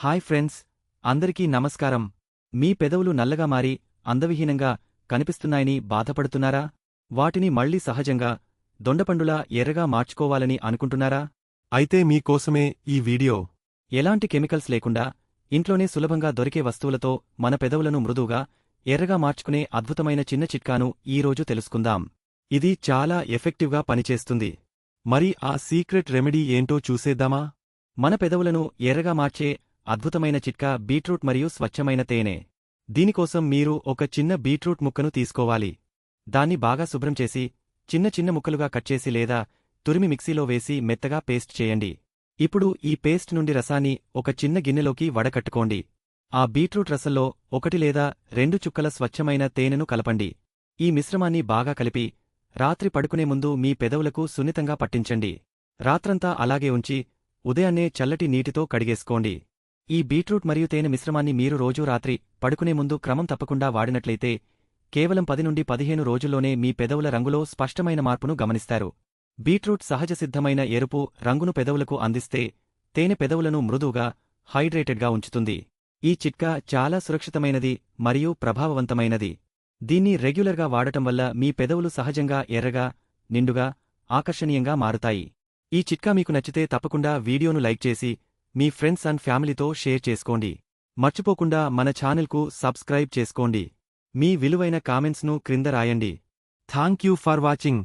Hi friends, అందరికీ నమస్కారం. మీ పెదవులు నల్లగా మారి అందవిహీనంగా కనిపిస్తున్నాయని బాధపడుతున్నారా? వాటిని మళ్లీ సహజంగా దొండపండులా ఎర్రగా మార్చుకోవాలని అనుకుంటున్నారా? అయితే మీకోసమే ఈ వీడియో. ఎలాంటి కెమికల్స్ లేకుండా ఇంట్లోనే సులభంగా దొరికే వస్తువులతో మన పెదవులను మృదువుగా ఎర్రగా మార్చుకునే అద్భుతమైన చిన్న చిట్కాను ఈరోజు తెలుసుకుందాం. ఇది చాలా ఎఫెక్టివ్గా పనిచేస్తుంది. మరి ఆ సీక్రెట్ రెమెడీ ఏంటో చూసేద్దామా? మన పెదవులను ఎర్రగా మార్చే అద్భుతమైన చిట్కా బీట్రూట్ మరియు స్వచ్ఛమైన తేనె. దీనికోసం మీరు ఒక చిన్న బీట్రూట్ ముక్కను తీసుకోవాలి. దాన్ని బాగా శుభ్రం చేసి చిన్న చిన్న ముక్కలుగా కట్ చేసి లేదా తురిమి మిక్సీలో వేసి మెత్తగా పేస్ట్ చేయండి. ఇప్పుడు ఈ పేస్ట్ నుండి రసాన్ని ఒక చిన్న గిన్నెలోకి వడకట్టుకోండి. ఆ బీట్రూట్ రసంలో 1 లేదా 2 చుక్కల స్వచ్ఛమైన తేనెను కలపండి. ఈ మిశ్రమాన్ని బాగా కలిపి రాత్రి పడుకునే ముందు మీ పెదవులకు సున్నితంగా పట్టించండి. రాత్రంతా అలాగే ఉంచి ఉదయాన్నే చల్లటి నీటితో కడిగేసుకోండి. ఈ బీట్రూట్ మరియు తేనె మిశ్రమాన్ని మీరు రోజూ రాత్రి పడుకునే ముందు క్రమం తప్పకుండా వాడినట్లయితే కేవలం 10 నుండి 15 రోజుల్లోనే మీ పెదవుల రంగులో స్పష్టమైన మార్పును గమనిస్తారు. బీట్రూట్ సహజసిద్ధమైన ఎరుపు రంగును పెదవులకు అందిస్తే తేనె పెదవులను మృదువుగా, హైడ్రేటెడ్గా ఉంచుతుంది. ఈ చిట్కా చాలా సురక్షితమైనది మరియు ప్రభావవంతమైనది. దీన్ని రెగ్యులర్గా వాడటం వల్ల మీ పెదవులు సహజంగా ఎర్రగా, నిండుగా, ఆకర్షణీయంగా మారుతాయి. ఈ చిట్కా మీకు నచ్చితే తప్పకుండా వీడియోను లైక్ చేసి మీ ఫ్రెండ్స్ అండ్ ఫ్యామిలీతో షేర్ చేసుకోండి. మర్చిపోకుండా మన ఛానల్కు సబ్స్క్రైబ్ చేసుకోండి. మీ విలువైన కామెంట్స్ను క్రింద రాయండి. Thank you for watching.